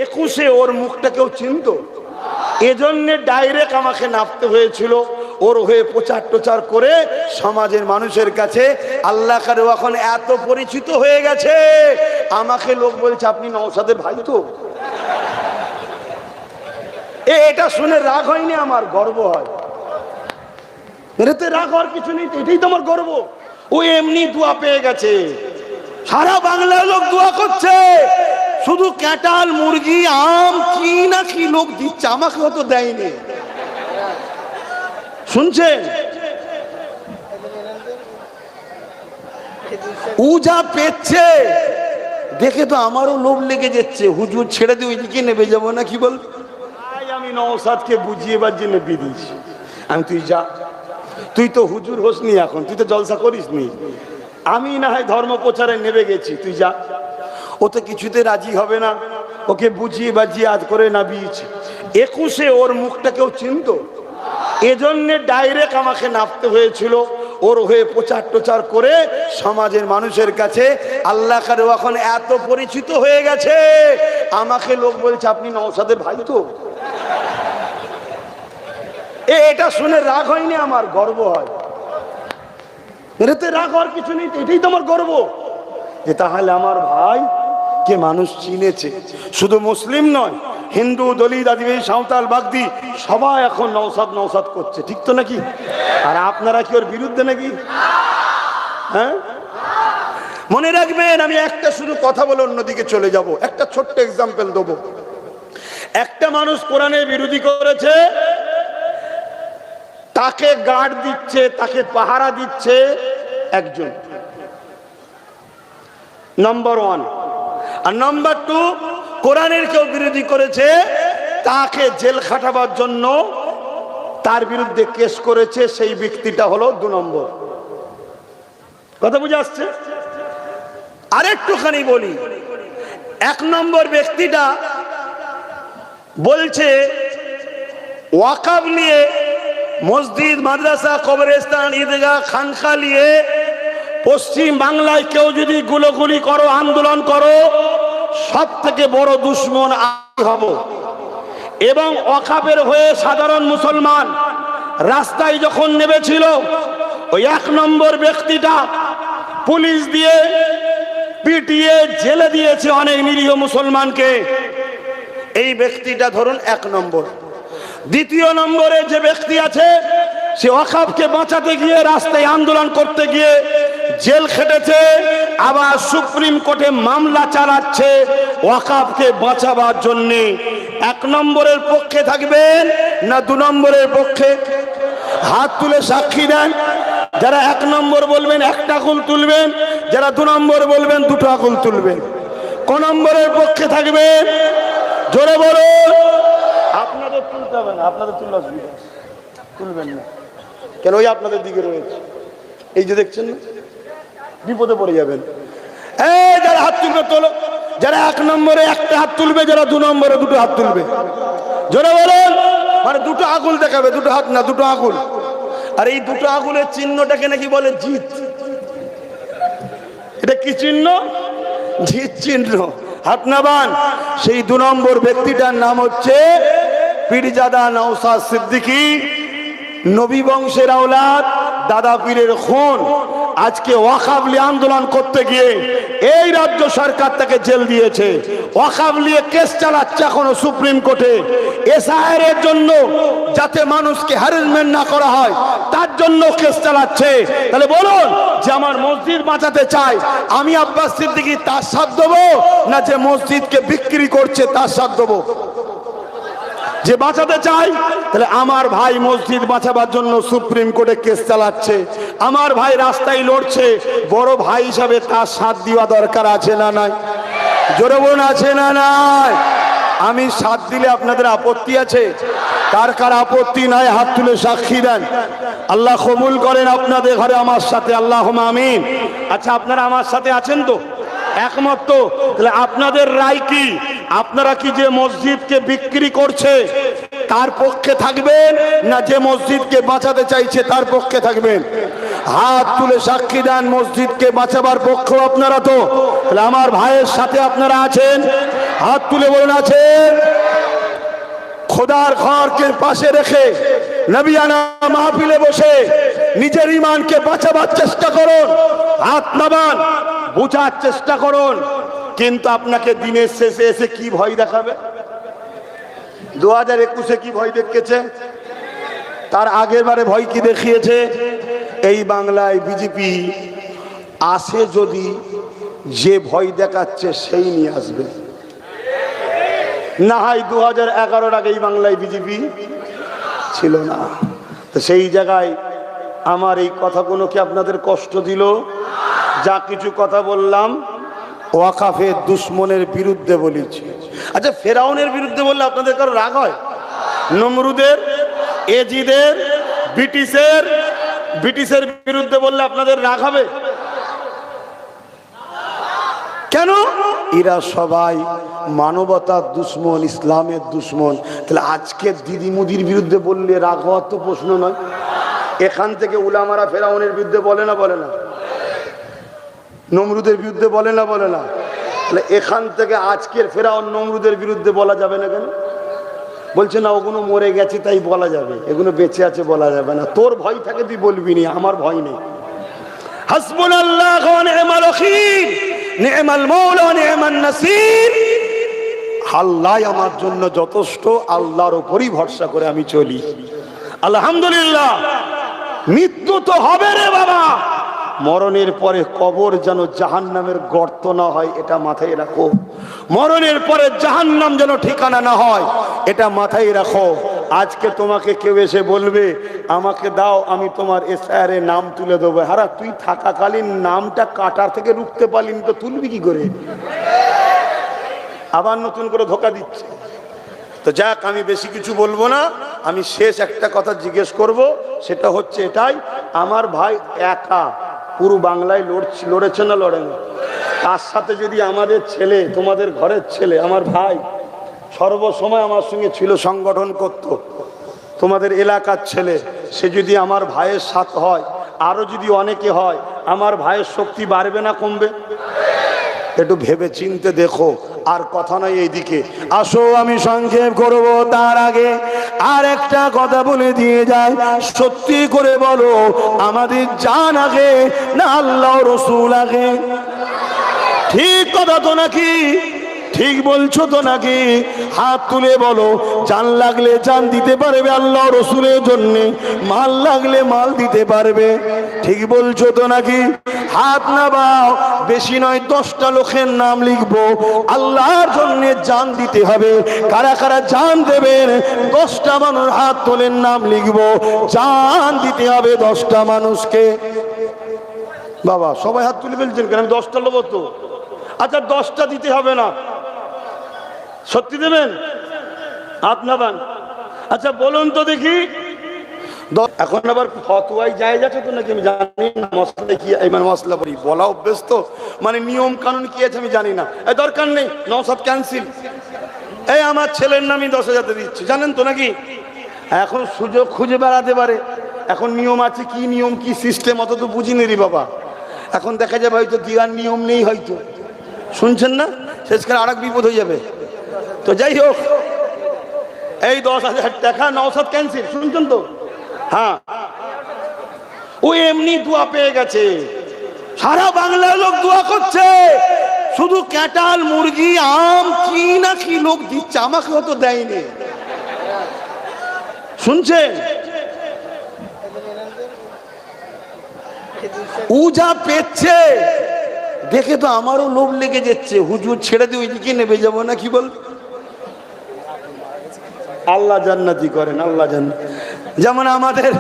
21-এ ওর মুখটা কেউ চিনত, এজন্য ডাইরেক্ট আমাকে নামতে হয়েছিল। ওর হয়ে প্রচার টোচার করে সমাজের মানুষের কাছে আল্লাহ কারে এখন এত পরিচিত হয়ে গেছে, আমাকে লোক বলছে আপনি নওশাদের ভাই তো। এটা শুনে রাগ হয়নি, আমার গর্ব হয়। এতে রাগ হওয়ার কিছু নেই, এটাই তো আমার গর্ব। ও এমনি দোয়া পেয়ে গেছে, সারা বাংলার লোক দোয়া করছে, শুধু ক্যাটাল মুরগি আম কি না কি লোক দিচ্ছে, আমাকে হয়তো দেয়নি। শুনছেন ও যা পেচ্ছে দেখে তো আমারও লোভ লেগে যাচ্ছে, হুজুর ছেড়ে দিয়ে ওইদিকে নেবে যাবো না, কি বল। আমি নওশাদকে বুঝিয়ে বার জন্য বিদিয়েছি, আমি তুই যা, তুই তো হুজুর হোসনি, এখন তুই তো জলসা করিস নি, আমি না হয় ধর্ম প্রচারে নেমে গেছি, তুই যা। ও তো কিছুতে রাজি হবে না, ওকে বুঝিয়ে বাজিয়ে আজ করে না বিয়েছে। 21-এ ওর মুখটা কেউ চিনত, এজন্য ডাইরেক্ট আমাকে নামতে হয়েছিল। ওর হয়ে প্রচার টোচার করে সমাজের মানুষের কাছে আল্লাহ কারে এখন এত পরিচিত হয়ে গেছে, আমাকে লোক বলছে আপনি নওশাদের ভাই তো। এটা শুনে রাগ হয়নি, আমার গর্ব হয়। এতে রাগ হওয়ার কিছু নেই, এটাই তো আমার গর্ব যে তাহলে আমার ভাই কে মানুষ চিনেছে। শুধু মুসলিম নয়, হিন্দু, দলিত, আদিবাসী, সাঁওতাল, বাগদি সবাই এখন নওশাদ নওশাদ করছে, ঠিক তো নাকি? আর আপনারা কি ওর বিরুদ্ধে নাকি? হ্যাঁ, মনে রাখবেন, আমি একটা শুধু কথা বলে অন্যদিকে চলে যাব। একটা ছোট্ট এক্সাম্পল দেবো। একটা মানুষ কোরআনের বিরোধী করেছে, তাকে গার্ড দিচ্ছে, তাকে পাহারা দিচ্ছে একজন, নম্বর 1। আর নম্বর 2, কোরআনের কেউ বিরোধী করেছে, তাকে জেল খাটাবার জন্য তার বিরুদ্ধে কেস করেছে, সেই ব্যক্তিটা হলো 2 নম্বর। কথা বুঝে আসছে? আরেকটুখানি বলি। 1 নম্বর ব্যক্তিটা বলছে ওয়াকাব নিয়ে, মসজিদ, মাদ্রাসা, কবরস্থান, ঈদগাহ, খানকা নিয়ে পশ্চিম বাংলায় কেউ যদি গুলোগুলি করো, আন্দোলন করো, সব থেকে বড় দুশ্মন আমি হব। এবং ওয়াকাবের হয়ে সাধারণ মুসলমান রাস্তায় যখন নেমেছিল, ওই 1 নম্বর ব্যক্তিটা পুলিশ দিয়ে পিটিয়ে জেলে দিয়েছে অনেক নিরীহ মুসলমানকে। এই ব্যক্তিটা ধরুন 1 নম্বর। 2 নম্বরে যে ব্যক্তি আছে, সে ওয়াকাবকে বাঁচাতে গিয়ে, রাস্তায় আন্দোলন করতে গিয়ে জেল খেটেছে, আবার সুপ্রিম কোর্টে মামলা চালাচ্ছে ওয়াকাবকে বাঁচাবার জন্য। 1 নম্বরের পক্ষে থাকবেন না 2 নম্বরের পক্ষে? হাত তুলে সাক্ষী দেন। যারা 1 নম্বর বলবেন 1টা আঙুল তুলবেন, যারা 2 নম্বর বলবেন 2টো আঙুল তুলবেন। কোন নম্বরের পক্ষে থাকবেন? জোরে বলুন। আপনাদের তুলতে হবে না, আপনাদের তুললে অসুবিধা, তুলবেন না কেন? ওই আপনাদের দিকে রয়েছে, এই যে দেখছেন না, বিপদে পড়ে যাবেন। এই যারা হাত তুলবে তোলো, যারা 1 নম্বরে 1টা হাত তুলবে, যারা 2 নম্বরে 2টো হাত তুলবে। জোরে বলুন। মানে 2টো আঙুল দেখাবে, 2টো হাত না, 2টো আঙুল। আর এই 2টো আঙুলের চিহ্নটাকে নাকি বলে জিত। এটা কি চিহ্ন? জিত চিহ্ন। হাত নামান। সেই 2 নম্বর ব্যক্তিটার নাম হচ্ছে পীরজাদা নওশাদ সিদ্দিকী, নবী বংশের আওলাদ, দাদা পীরের খুন। আজকে ওয়াকাব নিয়ে আন্দোলন করতে গিয়ে এই রাজ্য সরকার তাকে জেল দিয়েছে। ওয়াকাব নিয়ে কেস চালাচ্ছে এখনো সুপ্রিম কোর্টে, এসআইআর জন্য, যাতে মানুষকে হ্যারাসমেন্ট না করা হয় তার জন্য কেস চালাচ্ছে। তাহলে বলুন, যে আমার মসজিদ বাঁচাতে চায়, আমি আব্বাস সিদ্দিকী তার সাথ দেবো, না যে মসজিদকে বিক্রি করছে তার সাথ দেবো? যে বাঁচাতে চাই, তাহলে আমার ভাই মসজিদ বাঁচাবার জন্য সুপ্রিম কোর্টে কেস চালাচ্ছে, আমার ভাই রাস্তায় লড়ছে, বড় ভাই হিসাবে তার সাথ দেওয়া দরকার আছে না নাই? জোরে বলুন, আছে না নাই? আমি সাথ দিলে আপনাদের আপত্তি আছে? কার কার আপত্তি নাই হাত তুলে সাক্ষী দেন। আল্লাহ কবুল করেন আপনাদের ঘরে আমার সাথে, আল্লাহুম্মা আমিন। আচ্ছা, আপনারা আমার সাথে আছেন তো? একমত তো? তাহলে আপনাদের রায় কি? আপনারা কি যে মসজিদকে বিক্রি করছে তার পক্ষে থাকবেন, না যে মসজিদকে বাঁচাতে চাইছে তার পক্ষে থাকবেন? হাত তুলে সাক্ষী দেন মসজিদকে বাঁচাবার পক্ষ আপনারা তো, তাহলে আমার ভাইয়ের সাথে আপনারা আছেন, হাত তুলে বলুন আছেন। খোদার ঘরকে পাশে রেখে নবিয়ানা মাহফিলে বসে নিজের ঈমানকে বাঁচাবার চেষ্টা করুন, হাত নামান, বোঝার চেষ্টা করুন। কিন্তু আপনাকে দিনের শেষে এসে কি ভয় দেখাবে? 2021-এ কি ভয় দেখিয়েছে? তার আগের বারে ভয় কি দেখিয়েছে? এই বাংলায় বিজেপি আসে যদি যে ভয় দেখাচ্ছে সেই নিয়ে আসবে। না হয় 2011-র আগে এই বাংলায় বিজেপি ছিল না। তো সেই জায়গায় আমার এই কথাগুলো কি আপনাদের কষ্ট দিল? যা কিছু কথা বললাম ওয়াকাফের দুশ্মনের বিরুদ্ধে বলেছি। আচ্ছা, ফেরাউনের বিরুদ্ধে বললে আপনাদের কারো রাগ হয়? নমরুদের, এজিদের, ব্রিটিশের বিরুদ্ধে বললে আপনাদের রাগ হবে কেন? এরা সবাই মানবতার দুশ্মন, ইসলামের দুশ্মন। তাহলে আজকে দিদি মুদির বিরুদ্ধে বললে রাগ হওয়ার তো প্রশ্ন নয়। এখান থেকে উলামারা ফেরাউনের বিরুদ্ধে বলে না, বলে না? নমরুদের বিরুদ্ধে বলে না, বলে না? তাহলে এখান থেকে আজকের ফেরাউন নমরুদের বিরুদ্ধে বলা যাবে না কেন? বলছে না ওগুলো মরে গেছে তাই বলা যাবে, এগুলো বেঁচে আছে বলা যাবে না। তোর ভয় থাকে তুই বলবি নি, আমার ভয় নেই। হাসবুনাল্লাহু ওয়া নি'মাল ওয়াকিল, নি'মাল মাওলা ওয়া নি'মান নাসির। আল্লাহ আমার জন্য যথেষ্ট, আল্লাহর উপরই ভরসা করে আমি চলি। আলহামদুলিল্লাহ। মৃত্যু তো হবে রে বাবা, মরণের পরে কবর যেন জাহান্নামের গর্ত না হয়, এটা মাথায় রাখো। মরণের পরে জাহান্নাম যেন ঠিকানা না হয়, এটা মাথায় রাখো। আজকে তোমাকে কেউ এসে বলবে আমাকে দাও, আমি তোমার এসআইআর নাম তুলে দেবো। হারা, তুই থাকাকালীন নামটা কাটার থেকে রুখতে পারলি তো তুলবি কি করে? আবার নতুন করে ধোকা দিচ্ছে। তো যাক, আমি বেশি কিছু বলবো না। আমি শেষ একটা কথা জিজ্ঞেস করব, সেটা হচ্ছে এটাই, আমার ভাই একা পুরো বাংলায় লড়েছে না লড়ে না? তার সাথে যদি আমাদের ছেলে, তোমাদের ঘরের ছেলে, আমার ভাই সর্বসময় আমার সঙ্গে ছিল, সংগঠন করত, তোমাদের এলাকার ছেলে, সে যদি আমার ভাইয়ের সাথে হয়, আরো যদি অনেকে হয়, আমার ভাইয়ের শক্তি বাড়বে না কমবে? একটু ভেবে চিনতে দেখো। আর কথা নয়, এইদিকে আসো, আমি সংক্ষেপ করব। তার আগে আর একটা কথা বলে দিয়ে যায়, সত্যি করে বলো, আমাদের জান আগে না আল্লাহ রসুল আগে? ঠিক কথা তো নাকি? ঠিক বলছো তো নাকি? হাত তুলে বলো। জান লাগলে জান দিতে পারবে আল্লাহ রসুলের জন্য, মাল লাগলে মাল দিতে পারবে। ঠিক বলছো তো নাকি? হাত নামাও। বেশি নয়, 10টা লোকের নাম লিখবো, আল্লাহর জন্য জান দিতে হবে। কারা কারা জান দেবেন? 10টা মানুষ হাত তোলেন, নাম লিখবো। জান দিতে হবে 10টা মানুষকে। বাবা সবাই হাত তুলে ফেলছেন কেন? আমি 10টা লোক তো। আচ্ছা, 10টা দিতে হবে না, সত্যি দেবেন? হাত নামান। আচ্ছা বলুন তো দেখি। এখন আবার ফতোয়ায় যায় যাচ্ছে তো নাকি আমি জানি না, মশলা কি, মানে মশলা বলি বলা অভ্যেস তো, মানে নিয়ম কানুন কি আছে আমি জানি না। এই দরকার নেই, নওশাদ ক্যান্সেল। এই আমার ছেলের নামই 10,000 দিচ্ছি, জানেন তো নাকি? এখন সুযোগ খুঁজে বেড়াতে পারে। এখন নিয়ম আছে, কি নিয়ম কি সিস্টেম অত তো বুঝিনি রে বাবা। এখন দেখা যাবে হয়তো দিয়ার নিয়ম নেই, হয়তো শুনছেন না, শেষকালে আর এক বিপদ হয়ে যাবে। তো যাই হোক, এই 10,000 টাকা নওশাদ ক্যান্সেল, শুনছেন তো? হ্যাঁ, ও এমনি দোয়া পেয়ে গেছে, সারা বাংলার লোক দোয়া করছে। শুধু ক্যাটাল, মুরগি, আম, কি না কি লোক দিচ্ছে, আমাকে হয়তো দেয়নি। শুনছেন? ও যা পেচ্ছে দেখে তো আমারও লোভ লেগে যাচ্ছে। হুজুর ছেড়ে দিয়ে ওইদিকে নেবে যাবো না, কি বল? আল্লাহ জান্নাতি করেন, আল্লাহ জান্নাত। যেমন আমাদের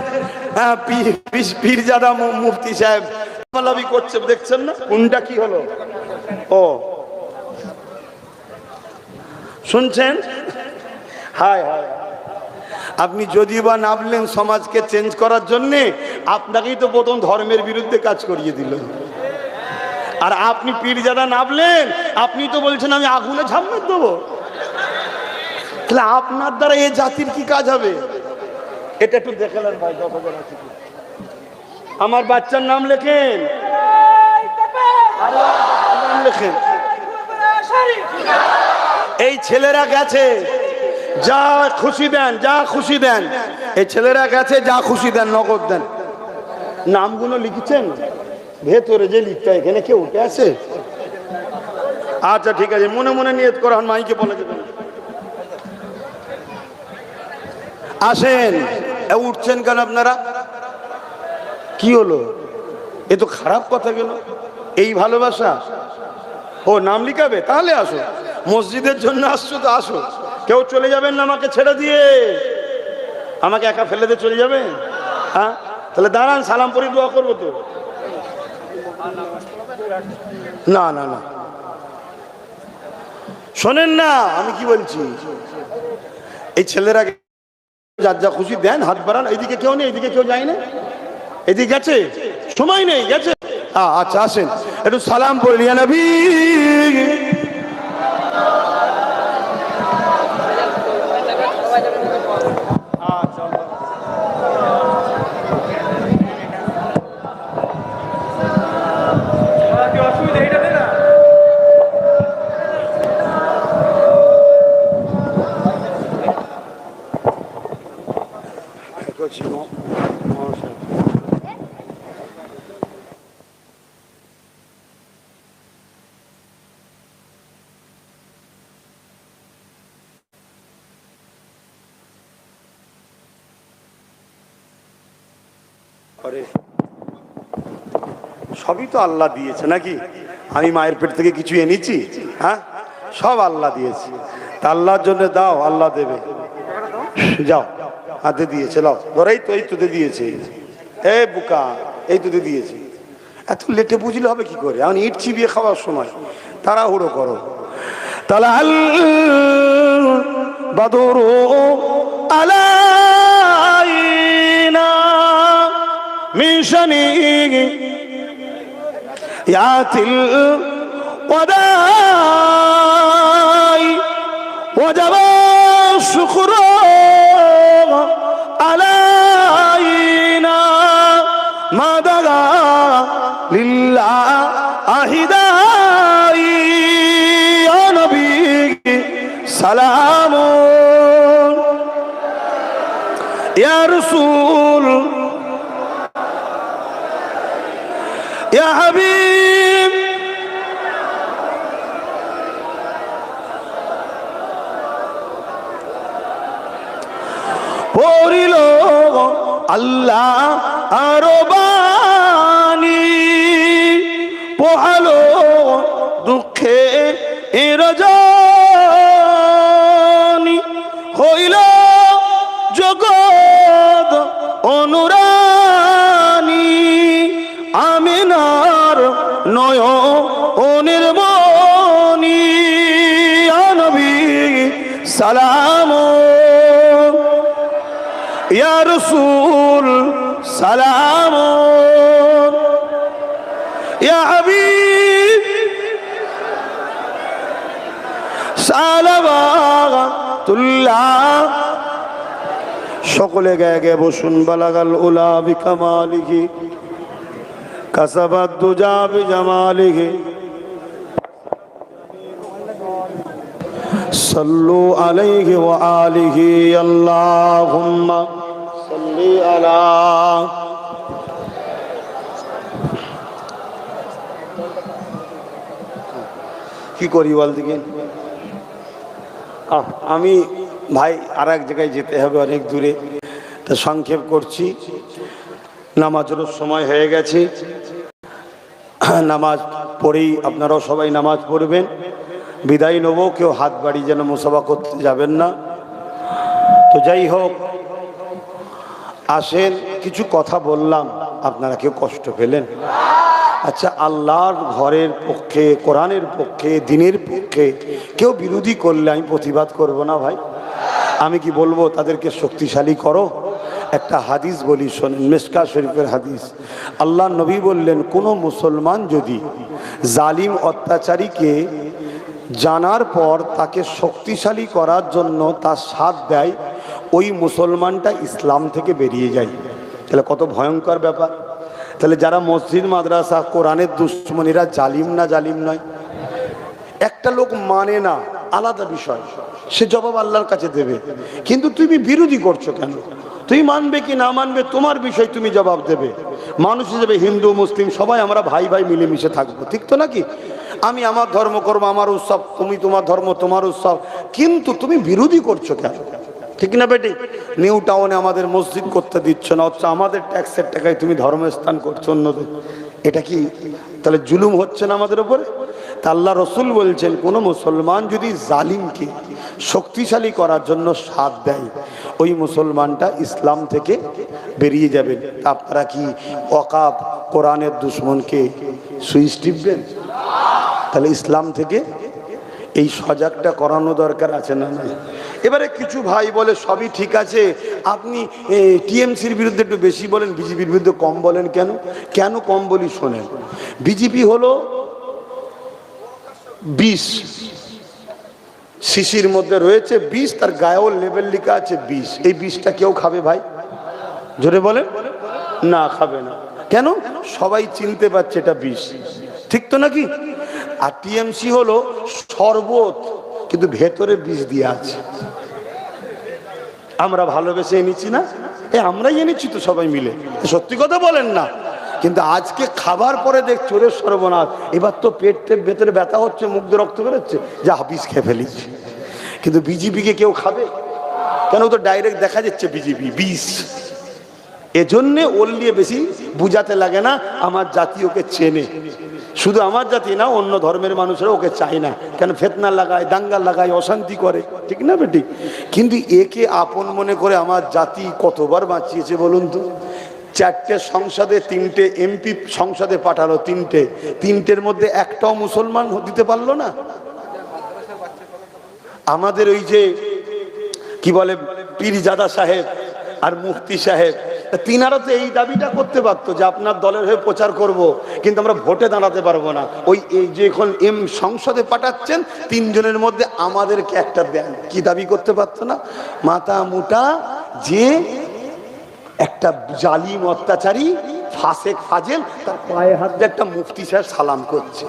পীরজাদা মুফতি সাহেব লাভি করছে, দেখছেন না? কোনটা কি হলো? ও শুনছেন? হায় হায়, আপনি যদি বা নামলেন সমাজকে চেঞ্জ করার জন্য, আপনাকেই তো প্রথম ধর্মের বিরুদ্ধে কাজ করিয়ে দিল। আর আপনি পীরজাদা নামলেন, আপনি তো বলছেন আমি আগুনে ঝাঁপ মেরে দেবো। তাহলে আপনার দ্বারা এই জাতির কি কাজ হবে? এটা একটু দেখে নেন ভাই, 10,000 আছে। আমার বাচ্চার নাম লেখেন, নাম লেখেন। এই ছেলেরা গেছে, যা খুশি দেন, যা খুশি দেন। এই ছেলেরা গেছে, যা খুশি দেন, নগদ দেন। নামগুলো লিখেছেন ভেতরে যে লিখতে, এখানে কেউ উঠে আছে? আচ্ছা ঠিক আছে, মনে মনে নিয়ত করান, মাইকে বলে দেবেন। আসেন। উঠছেন কেন আপনারা? কি হলো? এ তো খারাপ কথা গেল। এই ভালোবাসা? ও নাম লিখাবে? তাহলে আসো, মসজিদের জন্য আসছো তো আসো। কেউ চলে যাবেন না আমাকে ছেড়ে দিয়ে? আমাকে একা ফেলে দিয়ে চলে যাবে? হ্যাঁ, তাহলে দাঁড়ান, সালাম পড়ি, দোয়া করবো তো। না না না, শোনেন না আমি কি বলছি। এই ছেলেরা যার যা খুশি দেন, হাত বাড়ান। এইদিকে কেউ নেই, এইদিকে কেউ যায় না, এদিকে গেছে, সময় নেই, গেছে। আচ্ছা আসেন, একটু সালাম পড়ি, ইয়া নবী। সবই তো আল্লাহ দিয়েছে নাকি? আমি মায়ের পেট থেকে কিছু এনেছি? হ্যাঁ, সব আল্লাহ দিয়েছে। তা আল্লাহর জন্য দাও, আল্লাহ দেবে। যাও, হাতে দিয়েছে, লাও ধরেই তো, এই তোতে দিয়েছে। এ বুকা, এই তোতে দিয়েছে। এত লেটে বুঝলে হবে কি করে? এখন ইট চিবিয়ে খাওয়ার সময় তাড়াহুড়ো করো। তাহলে আল বাদরু আলাইনা মিন শানি ইয়াতিল ওয়াদাই ওয়াজাবা শুকরু আলাইনা মাদাগা লিল্লাহ আহিদাই ইয়া নবী সালামুন ইয়া রাসূল ইয়া হাবিব। পড়িল আল্লাহ আরো বাণী, পোহালো দুঃখে রজনী, হইল জগৎ অনুরানী, আমিনার নয়নের মনি, ইয়া নবী সালামুন ইয়া রাসূল সালামুন ইয়া হাবিব সালাওয়াতুল্লাহ। সকলে গায়ে গায়ে বসুন। বালাগাল উলা বিকামালিহি কাসাবাদ দুজা বিজামালিহি সাল্লু আলাইহি ওয়া আলিহি আল্লাহুম্মা সাল্লি আলা। কি করি বল দিকে? আমি ভাই আর এক জায়গায় যেতে হবে, অনেক দূরে, তা সংক্ষেপ করছি। নামাজেরও সময় হয়ে গেছে, নামাজ পড়েই আপনারাও সবাই নামাজ পড়বেন। বিদায় নেবো, কেউ হাত বাড়ি যেন মুসাফা করতে যাবেন না। তো যাই হোক, আসেন, কিছু কথা বললাম, আপনারা কেউ কষ্ট পেলেন? আচ্ছা, আল্লাহর ঘরের পক্ষে, কোরআনের পক্ষে, দ্বীনের পক্ষে কেউ বিরোধী করলে আমি প্রতিবাদ করব না ভাই? আমি কি বলবো তাদেরকে শক্তিশালী করো? একটা হাদিস বলি শোনেন, মিশকা শরীফের হাদিস। আল্লাহ নবী বললেন, কোনো মুসলমান যদি জালিম অত্যাচারীকে জানার পর তাকে শক্তিশালী করার জন্য তার সাথ দেয়, ওই মুসলমানটা ইসলাম থেকে বেরিয়ে যায়। তাহলে কত ভয়ঙ্কর ব্যাপার। তাহলে যারা মসজিদ মাদ্রাসা কোরআনের দুশ্মন এরা জালিম না জালিম নয়? একটা লোক মানে না আলাদা বিষয়, সে জবাব আল্লাহর কাছে দেবে, কিন্তু তুমি বিরোধী করছো কেন? তুমি মানবে কি না মানবে তোমার বিষয়, তুমি জবাব দেবে। মানুষ হিসেবে হিন্দু মুসলিম সবাই আমরা ভাই ভাই মিলেমিশে থাকবো, ঠিক তো নাকি? আমি আমার ধর্ম করবো, আমার উৎসব, তুমি তোমার ধর্ম তোমার উৎসব, কিন্তু তুমি বিরোধী করছো কেন? ঠিক না বেটি? নিউ টাউনে আমাদের মসজিদ করতে দিচ্ছ না, অথচ আমাদের ট্যাক্সের টাকায় তুমি ধর্মস্থান করছো অন্যদের, এটা কি তাহলে জুলুম হচ্ছে না আমাদের উপরে? তা আল্লাহ রসুল বলছেন, কোন মুসলমান যদি জালিমকে শক্তিশালী করার জন্য সাথ দেয়, ওই মুসলমানটা ইসলাম থেকে বেরিয়ে যাবে। আপনারা কি ওয়াকাব কোরআনের দুশ্মনকে সুইচ টিপবেন? তাহলে ইসলাম থেকে এই সজাগটা করানো দরকার আছে না? এবারে কিছু ভাই বলে সবই ঠিক আছে, আপনি টিএমসির বিরুদ্ধে একটু বেশি বলেন, বিজেপির বিরুদ্ধে কম বলেন কেন? কেন কম বলি শোনেন। বিজেপি হলো 20 শিশির মধ্যে রয়েছে 20, তার গায়েও লেবেল লেখা আছে 20। এই 20টা কেউ খাবে ভাই? জোরে বলেন না, খাবে না। কেন? সবাই চিনতে পারছে এটা 20, ঠিক তো নাকি? আর টিএমসি হলো শরবত, কিন্তু ভেতরে বিষ দিয়ে আছে। আমরা ভালোবেসে এনেছি না, আমরাই এনেছি তো সবাই মিলে, সত্যি কথা বলেন না? কিন্তু আজকে খাবার পরে দেখ চোরের সর্বনাশ, এবার তো পেটের ভেতরে ব্যথা হচ্ছে, মুখ দিয়ে রক্ত বেরোচ্ছে, যা বিষ খেয়ে ফেলিছি। কিন্তু বিজেপিকে কেউ খাবে কেন? তো ডাইরেক্ট দেখা যাচ্ছে বিজেপি বিষ। এজন্যে ওর নিয়ে বেশি বুঝাতে লাগে না, আমার জাতি ওকে চেনে। শুধু আমার জাতি না, অন্য ধর্মের মানুষরা ওকে চায় না, কেন? ফেতনা লাগায়, দাঙ্গা লাগায়, অশান্তি করে, ঠিক না বেটি? কিন্তু একে আপন মনে করে আমার জাতি কতবার বাঁচিয়েছে বলুন তো? 4টে সংসদে 3টে এমপি সংসদে পাঠালো, 3টের মধ্যে একটাও মুসলমান দিতে পারলো না। আমাদের ওই যে কি বলে পীরজাদা সাহেব আর মুফতি সাহেব, তিনারা তো এই দাবিটা করতে পারতো যে আপনার দলের হয়ে প্রচার করব, কিন্তু আমরা ভোটে দাঁড়াতে পারবো না। ওই এই যে এখন সংসদে পাঠাচ্ছেন 3 জনের মধ্যে আমাদেরকে একটা দেন, কি দাবি করতে পারতো না? মাথা মোটা যে একটা জালিম অত্যাচারী ফাসেক ফাজেল, তার পায়ে হাত দিয়ে একটা মুফতি সাহেব সালাম করছে,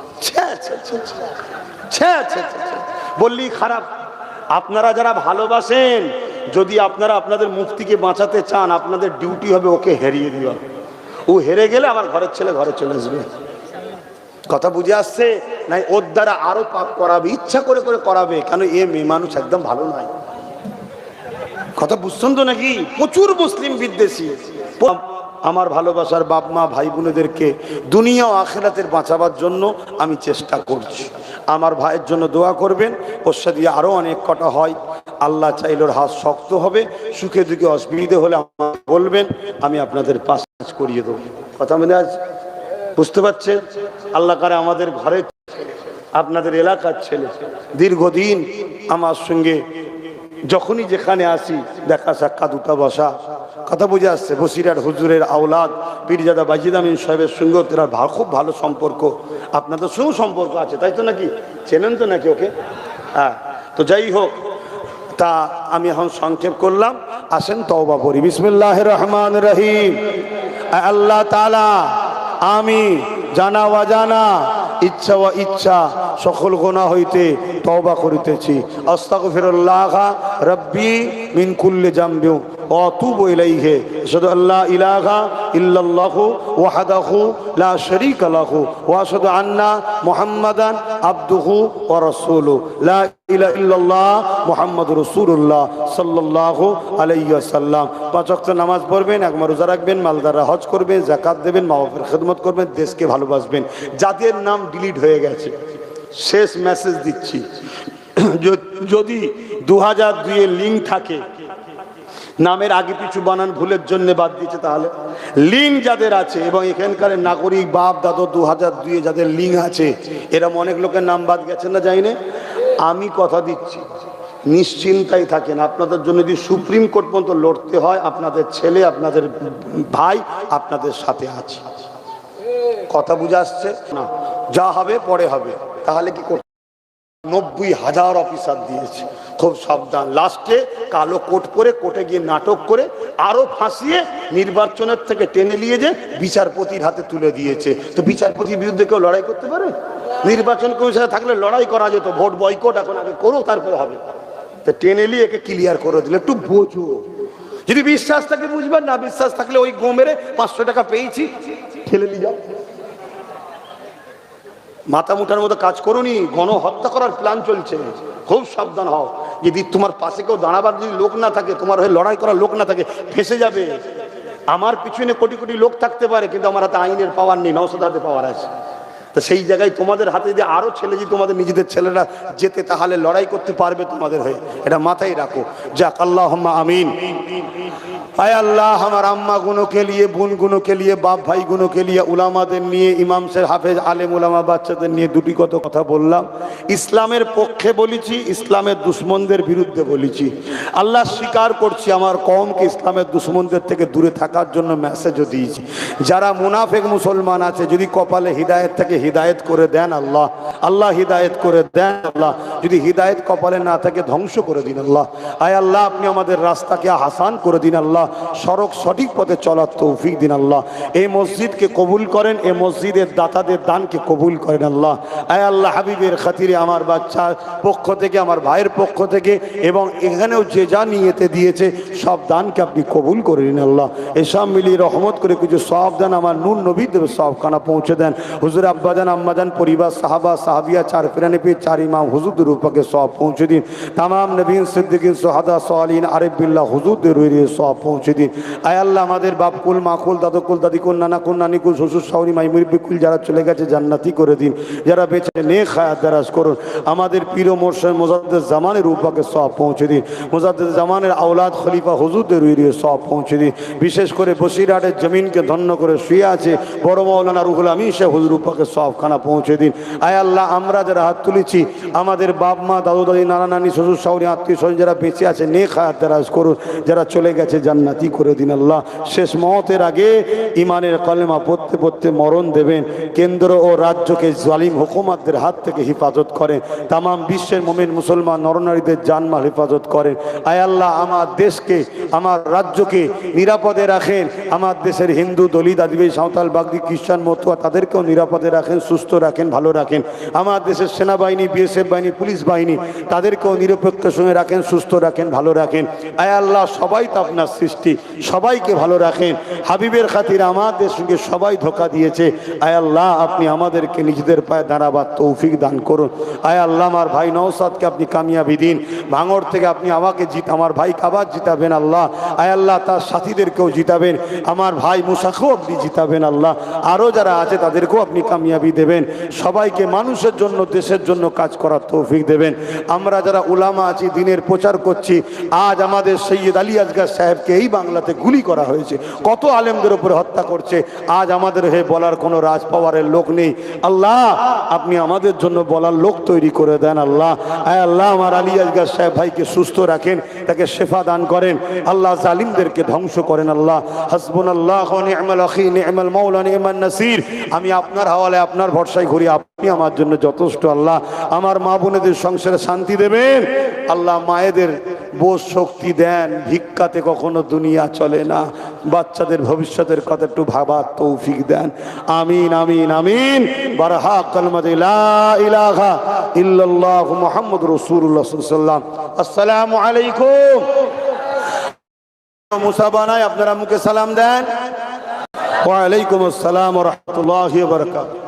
বললি খারাপ। আপনারা যারা ভালোবাসেন, যদি আপনারা আপনাদের মুফতিকে বাঁচাতে চান, আপনাদের ডিউটি হবে ওকে হারিয়ে দেওয়া। ও হেরে গেলে আমার ঘরের ছেলে ঘরে চলে আসবে। কথা বুঝে আসছে? নাই ওর দ্বারা আরো পাপ করাবে, ইচ্ছা করে করে করাবে, কেন? এ মেয়ে মানুষ একদম ভালো নয়। কথা বুঝছেন তো নাকি? প্রচুর মুসলিম বিদ্বেষী। আমার ভালোবাসার বাপ মা ভাই বোনেদেরকে দুনিয়া ও আখিরাতের বাঁচাবার জন্য আমি চেষ্টা করছি। আমার ভাইয়ের জন্য দোয়া করবেন, ওর সাথে আরো অনেক কটা হয়, আল্লাহ চাইলোর হাত শক্ত হবে, সুখে দুঃখে অসুবিধে হলে আমাকে বলবেন, আমি আপনাদের পাশ করিয়ে দেবো। কথা মনে আছে? বুঝতে পারছেন? আল্লাহ করে আমাদের ঘরে আপনাদের এলাকার ছেলে দীর্ঘদিন আমার সঙ্গে যখনই যেখানে আসি দেখা সাক্ষাৎ উঠা বসা, কথা বুঝে আসছে। বসিরার হুজুরের আওলাদ পীরজাদা বাজিদ আমিন সাহেবের সঙ্গে তারা খুব ভালো সম্পর্ক, আপনাদের সঙ্গেও সম্পর্ক আছে, তাই তো নাকি? চেনেন তো নাকি ওকে? হ্যাঁ। তো যাই হোক, তা আমি এখন সংক্ষেপ করলাম, আসেন তওবা করি। বিসমিল্লাহির রহমানির রহিম। আল্লাহ তাআলা আমি জানা অজানা, ইচ্ছা ও ইচ্ছা সকল গুনাহ হইতে তওবা করিতেছি। আস্তাগফিরুল্লাহ রাব্বি মিন কুল্লি যামবি ওয়া আতুবু ইলাইহি। আশহাদু আল্লা ইলাহা ইল্লাল্লাহু ওয়াহদাহু লা শারীকা লাহু ওয়া আশহাদু আন্না মুহাম্মাদান আবদুহু ওয়া রাসূলুহু। লা ইলাহা ইল্লাল্লাহ মুহাম্মাদুর রাসূলুল্লাহ সাল্লাল্লাহু আলাইহি ওয়াসাল্লাম। 5 ওয়াক্ত নামাজ পড়বেন, একবার রোজা রাখবেন, মালদাররা হজ করবেন, যাকাত দেবেন, মা বাবার খেদমত করবেন, দেশকে ভালোবাসবেন। যাদের নাম ডিলিট হয়ে গেছে, শেষ মেসেজ দিচ্ছি, যদি 2002 এর লিঙ্ক থাকে, নামের আগে পিছু বানান ভুলের জন্য বাদ দিয়েছে, তাহলে লিঙ্ক যাদের আছে এবং এখানকার নাগরিক বাপ দাদু 2002 যাদের লিঙ্ক আছে, এরকম অনেক লোকের নাম বাদ গেছে না, যাই না? আমি কথা দিচ্ছি, নিশ্চিন্তাই থাকেন, আপনাদের জন্য যদি সুপ্রিম কোর্ট পর্যন্ত লড়তে হয়, আপনাদের ছেলে আপনাদের ভাই আপনাদের সাথে আছে। কথা বুঝে আসছে না? যা হবে পরে হবে, তাহলে কি করতে 90,000 অফিসার দিয়েছে, খুব সাবধান। লাস্টে কালো কোট পরে কোর্টে গিয়ে নাটক করে আরো ফাঁসিয়ে নির্বাচনের থেকে টেনে নিয়ে যে বিচারপতির হাতে তুলে দিয়েছে। তো বিচারপতির বিরুদ্ধে কেউ লড়াই করতে পারে? নির্বাচন কমিশনে থাকলে লড়াই করা যেত, ভোট বয়কট এখন আগে করো তারপরে হবে। তো টেনে নিয়ে একে ক্লিয়ার করে দিলে, একটু বোঝো। যদি বিশ্বাস থাকে বুঝবেন, না বিশ্বাস থাকলে ওই গো মেরে 500 টাকা পেয়েছি ঠেলে নিয়ে যাও। মাথা মুঠার মতো কাজ করুনি, গণহত্যা করার প্ল্যান চলছে, খুব সাবধান হও। যদি তোমার পাশে কেউ দাঁড়াবার যদি লোক না থাকে, তোমার হয়ে লড়াই করার লোক না থাকে, ফেঁসে যাবে। আমার পিছনে কোটি কোটি লোক থাকতে পারে, কিন্তু আমার হাতে আইনের পাওয়ার নেই, নওশাদ হাতে পাওয়ার আছে। তো সেই জায়গায় তোমাদের হাতে যদি আরো ছেলে, যদি তোমাদের নিজেদের ছেলেরা যেতে, তাহলে লড়াই করতে পারবে তোমাদের হয়ে, এটা মাথায় রাখো। যাক, আল্লাহুম্মা আমিন। आय अल्लाह, हमारा अम्मा गुनों के लिए, बुन गुनों के लिए, बाप भाई गुनों के लिए, उलामाদের নিয়ে, ইমাম সাহেব, হাফেজ, আলেম উলামা বাচ্চাদের নিয়ে দুটি কথা বললাম। ইসলামের পক্ষে বলেছি, ইসলামের দুশমনদের বিরুদ্ধে বলেছি। আল্লাহ স্বীকার করছি, আমার কওমকে ইসলামের দুশমনদের থেকে দূরে থাকার জন্য মেসেজও দিয়েছি। যারা মুনাফিক মুসলমান আছে, যদি কপালে হিদায়েত থেকে হিদায়েত করে দেন আল্লাহ, আল্লাহ হিদায়েত করে দেন আল্লাহ। যদি হিদায়েত কপালে না থাকে, ধ্বংস করে দিন আল্লাহ। আয় আল্লাহ, আপনি আমাদের রাস্তাকে আসান করে দিন আল্লাহ, সড়ক সঠিক পথে চলার তৌফিক দিন আল্লাহ। এই মসজিদকে কবুল করেন, এই মসজিদের দাতাদের দানকে কবুল করেন আল্লাহ। আয় আল্লাহ, হাবিবের খাতিরে আমার বাচ্চার পক্ষ থেকে, আমার ভাইয়ের পক্ষ থেকে, এবং এখানেও যে যা নিয়েতে দিয়েছে সব দানকে আপনি কবুল করে নিন আল্লাহ। এসব মিলিয়ে রহমত করে কিছু সওয়াব দেন, আমার নূর নবীর সওয়াবখানা পৌঁছে দেন। হুজুর আব্বাজান আম্মাজান পরিবার, সাহাবা সাহাবিয়া, চার ফিরানি পীর, চার ইমাম হুজুরদের উপরে সওয়াব পৌঁছে দিন। তামাম নবীন সিদ্দিকিন সুহাদা সালিহিন আরিফ বিল্লাহ হুজুরদের সওয়াব পৌঁছে দিন। আয় আল্লাহ, আমাদের বাপকুল, মাকুল, দাদুকুল, দাদিকুল, নানাকুল, নানিকুল, শ্বশুর শাশুড়ি, মাই মুরব্বিকুল যারা চলে গেছে জান্নাতি করে দিন, যারা বেঁচে নেক হায়াত দারাজ করুন। আমাদের পীর মুর্শিদ মুজাদ্দিদ জামানের উপরে সওয়াব পৌঁছে দিন। মুজাদ্দিদ জামানের আওলাদ খলিফা হুজুরদের সওয়াব পৌঁছে দিন। বিশেষ করে বসিরহাটের জমিনকে ধন্য করে শুয়ে আছে বড় মাওলানা রুহুল আমিন শাহ হুজুর উপরে সওয়াবখানা পৌঁছে দিন। আয় আল্লাহ, আমরা যারা হাত তুলেছি, আমাদের বাপ মা, দাদু দাদি, নানা নানি, শ্বশুর শাশুড়ি, আত্মীয় স্বজন যারা বেঁচে আছে নেক হায়াত দারাজ করুন, যারা চলে গেছে জান্নাতি করে দিন আল্লাহ। শেষ মওতের আগে ইমানের কলেমা পড়তে পড়তে মরণ দেবেন। কেন্দ্র ও রাজ্যকে জালিম হুকুমাতদের হাত থেকে হেফাজত করেন। তামাম বিশ্বের মুমিন মুসলমান নরনারীদের জানমাল হেফাজত করেন। আয় আল্লাহ, আমার দেশকে, আমার রাজ্যকে নিরাপদে রাখেন। আমার দেশের হিন্দু, দলিত, আদিবাসী, সাঁওতাল, বাগদি, খ্রিস্টান, মতুয়া তাদেরকেও নিরাপদে রাখেন, সুস্থ রাখেন, ভালো রাখেন। আমার দেশের সেনাবাহিনী, বিএসএফ বাহিনী, পুলিশ বাহিনী তাদেরকেও নিরপেক্ষ সঙ্গে রাখেন, সুস্থ রাখেন, ভালো রাখেন। আয় আল্লাহ, সবাই তো আপনার সৃষ্টি, সবাইকে ভালো রাখেন। হাবিবের খাতিরে আমাদের সঙ্গে সবাই ধোঁকা দিয়েছে। আয় আল্লাহ, আপনি আমাদেরকে নিজেদের পায়ে দাঁড়াবার তৌফিক দান করুন। আয় আল্লাহ, আমার ভাই নওশাদকে আপনি কামিয়াবি দিন। ভাঙড় থেকে আপনি আমাকে আমার ভাইকে আবার জিতাবেন আল্লাহ। আয় আল্লাহ, তার সাথীদেরকেও জিতাবেন। আমার ভাই মুসাকেও আপনি জিতাবেন আল্লাহ। আরও যারা আছে তাদেরকেও আপনি কামিয়াবি দেবেন। সবাইকে মানুষের জন্য, দেশের জন্য কাজ করার তৌফিক দেবেন। আমরা যারা উলামা আছি, দিনের প্রচার করছি, আজ আমাদের সৈয়দ আলী আসগার সাহেবকে এই বাংলাতে গুলি করা হয়েছে, কত আলেমদের উপরে হত্যা করছে। আজ আমাদের হয়ে বলার কোনো রাজ পাওয়ারের লোক নেই। আল্লাহ, আপনি আমাদের জন্য বলার লোক তৈরি করে দেন আল্লাহ। আয় আল্লাহ, আমার আলী আসগার সাহেব ভাইকে সুস্থ রাখেন, তাকে শেফা দান করেন আল্লাহ, জালিমদেরকে ধ্বংস করেন আল্লাহ। হাসবুনাল্লাহু ওয়া নি'মাল আখি, নি'মাল মাওলা, নি'মান নাসির। আমি আপনার হাওয়ালায়, আপনার ভরসায় ঘুরি, আপনি আমার জন্য যথেষ্ট আল্লাহ। আমার মা বোনেদের সংসারে শান্তি দেবেন আল্লাহ। মায়েদের বোঝ শক্তি দেন, ভিক্ষাতে কখনো দুনিয়া চলে না। বাচ্চাদের ভবিষ্যতের কথা একটু ভাবার তৌফিক দেন। আমিন আমিন আমিন। বারহা কালমাতে লা ইলাহা ইল্লাল্লাহ মুহাম্মাদুর রাসূলুল্লাহ সাল্লাল্লাহু আলাইহি ওয়াসাল্লাম। আসসালামু আলাইকুম। মুসাবানায় আপনারা মুখে সালাম দেন। ওয়া আলাইকুম আসসালাম ওয়া রাহমাতুল্লাহি ওয়া বারাকাতুহু।